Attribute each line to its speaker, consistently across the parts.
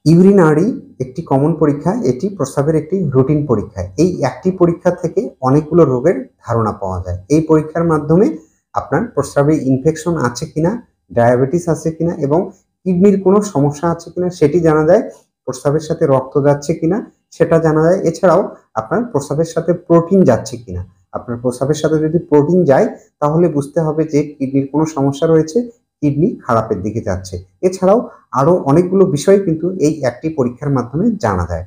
Speaker 1: Urinary একটি common পরীক্ষা, এটি প্রস্রাবের একটি রুটিন পরীক্ষা। এই একটি পরীক্ষা থেকে অনেকগুলো রোগের ধারণা পাওয়া যায়। এই পরীক্ষার মাধ্যমে আপনার প্রস্রাবে ইনফেকশন আছে কিনা, ডায়াবেটিস আছে কিনা এবং কিডনির কোনো সমস্যা আছে কিনা সেটি জানা যায়। প্রস্রাবের সাথে রক্ত যাচ্ছে কিনা সেটা জানা যায়। এছাড়াও আপনার প্রস্রাবের সাথে প্রোটিন যাচ্ছে কিনা। আপনার প্রস্রাবের সাথে যদি প্রোটিন যায় তাহলে বুঝতে হবে যে কিডনির কোনো সমস্যা রয়েছে, কিডনি খারাপের দিকে যাচ্ছে। এছাড়াও আরো অনেকগুলো বিষয় কিন্তু এই একটি পরীক্ষার মাধ্যমে জানা যায়।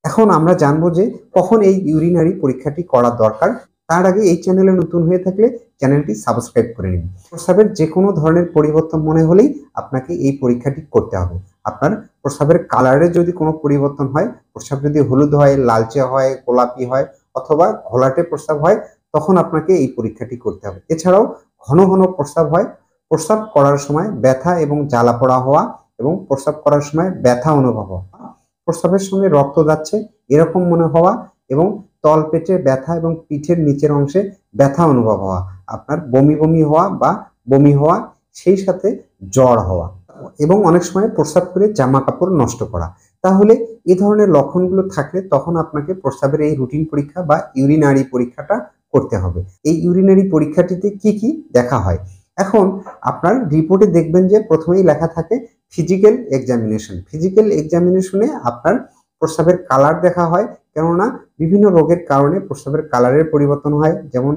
Speaker 1: এখন আমরা জানবো যে কখন এই ইউরিনারি পরীক্ষাটি করা দরকার। তার আগে এই চ্যানেলে নতুন হয়ে থাকলে চ্যানেলটি সাবস্ক্রাইব করে নিন। প্রস্রাবের যে কোনো ধরনের পরিবর্তন মনে হলেই আপনাকে এই পরীক্ষাটি করতে হবে। আপনার প্রস্রাবের কালারে যদি কোনো পরিবর্তন হয়, প্রস্রাব যদি হলুদ হয়, লালচে হয়, গোলাপি হয় অথবা ঘোলাটে প্রস্রাব হয়, তখন আপনাকে এই পরীক্ষাটি করতে হবে। এছাড়াও ঘন ঘন প্রস্রাব হয়, প্রস্রাব করার সময় ব্যথা এবং জ্বালা পোড়া হওয়া এবং প্রস্রাব করার সময় ব্যথা অনুভব হওয়া, প্রস্রাবের সঙ্গে রক্ত যাচ্ছে এরকম মনে হওয়া এবং তল পেটে ব্যথা এবং পিঠের নিচের অংশে ব্যথা অনুভব হওয়া, আপনার বমি বমি হওয়া বা বমি হওয়া, সেই সাথে জ্বর হওয়া এবং অনেক সময় প্রস্রাব করে জামা কাপড় নষ্ট করা। তাহলে এই ধরনের লক্ষণগুলো থাকলে তখন আপনাকে প্রস্রাবের এই রুটিন পরীক্ষা বা ইউরিনারি পরীক্ষাটা করতে হবে। এই ইউরিনারি পরীক্ষাটিতে কি কি দেখা হয়? এখন আপনার রিপোর্টে দেখবেন যে প্রথমেই লেখা থাকে ফিজিক্যাল এক্সামিনেশন। ফিজিক্যাল এক্সামিনেশনে আপনার প্রস্রাবের কালার দেখা হয়, কেননা বিভিন্ন রোগের কারণে প্রস্রাবের কালারের পরিবর্তন হয়। যেমন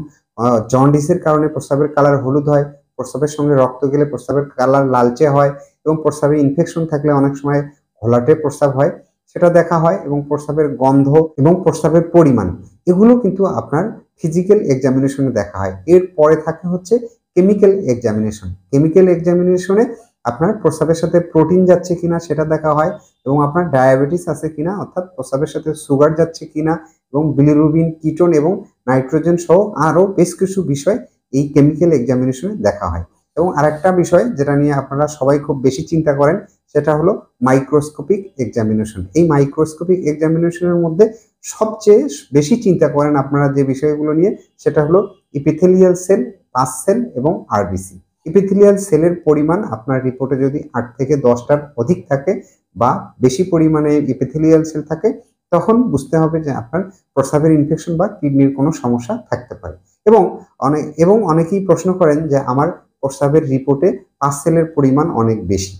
Speaker 1: জন্ডিসের কারণে প্রস্রাবের কালার হলুদ হয়, প্রস্রাবের সঙ্গে রক্ত গেলে প্রস্রাবের কালার লালচে হয় এবং প্রস্রাবে ইনফেকশন থাকলে অনেক সময় ঘোলাটে প্রস্রাব হয়, সেটা দেখা হয়। এবং প্রস্রাবের গন্ধ এবং প্রস্রাবের পরিমাণ, এগুলো কিন্তু আপনার ফিজিক্যাল এক্সামিনেশনে দেখা হয়। এর পরে থাকে হচ্ছে কেমিক্যাল এক্সামিনেশন। কেমিক্যাল এক্সামিনেশনে আপনার প্রস্রাবের সাথে প্রোটিন যাচ্ছে কিনা সেটা দেখা হয় এবং আপনার ডায়াবেটিস আছে কিনা, অর্থাৎ প্রস্রাবের সাথে সুগার যাচ্ছে কিনা এবং বিলিরুবিন, কিটোন এবং নাইট্রোজেন সহ আরো বেশ কিছু বিষয় এই কেমিক্যাল এক্সামিনেশনে দেখা হয়। এবং আরেকটা বিষয় যেটা নিয়ে আপনারা সবাই খুব বেশি চিন্তা করেন সেটা হলো মাইক্রোস্কোপিক এক্সামিনেশন। এই মাইক্রোস্কোপিক এক্সামিনেশনের মধ্যে সবচেয়ে বেশি চিন্তা করেন আপনারা যে বিষয়গুলো নিয়ে, সেটা হলো ইপিথেলিয়াল সেল, পাস সেল এবং আরবিসি। ইপিথেলিয়াল সেলের পরিমাণ আপনার রিপোর্টে যদি 8 থেকে 10টার অধিক থাকে বা বেশি পরিমাণে ইপিথেলিয়াল সেল থাকে, তখন বুঝতে হবে যে আপনার প্রস্রাবের ইনফেকশন বা কিডনির কোনো সমস্যা থাকতে পারে। এবং অনেকেই প্রশ্ন করেন যে আমার প্রস্রাবের রিপোর্টে পাস সেলের পরিমাণ অনেক বেশি।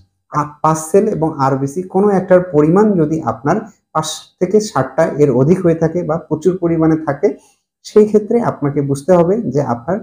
Speaker 1: পাস সেল এবং আরবিসি কোনো একটার পরিমাণ যদি আপনার 5 থেকে 7টা এর অধিক হয়ে থাকে বা প্রচুর পরিমাণে থাকে, সেই ক্ষেত্রে আপনাকে বুঝতে হবে যে আপনার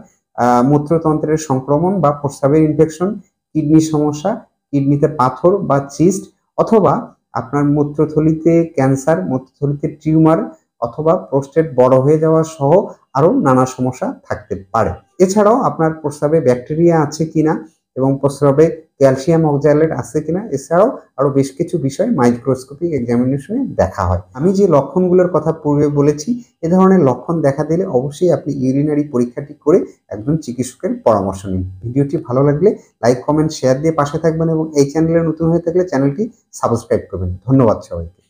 Speaker 1: মূত্রতন্ত্রের সংক্রমণ বা প্রস্রাবের ইনফেকশন, কিডনির সমস্যা, কিডনিতে পাথর বা সিস্ট, অথবা আপনার মূত্রথলিতে ক্যান্সার, মূত্রথলিতে টিউমার অথবা প্রোস্টেট বড় হয়ে যাওয়া সহ আরো নানা সমস্যা থাকতে পারে। এছাড়াও আপনার প্রস্রাবে ব্যাকটেরিয়া আছে কিনা এবং প্রস্রাবে ক্যালসিয়াম অক্সালেট আছে কিনা, এছাড়াও আরো বেশ কিছু বিষয় মাইক্রোস্কোপিক এক্সামিনেশনে দেখা হয়। আমি যে লক্ষণগুলোর কথা পূর্বে বলেছি, এ ধরনের লক্ষণ দেখা দিলে অবশ্যই আপনি ইউরিনারি পরীক্ষাটি করে একজন চিকিৎসকের পরামর্শ নিন। ভিডিওটি ভালো লাগলে লাইক, কমেন্ট, শেয়ার দিয়ে পাশে থাকবেন এবং এই চ্যানেলে নতুন হয়ে থাকলে চ্যানেলটি সাবস্ক্রাইব করবেন। ধন্যবাদ সবাইকে।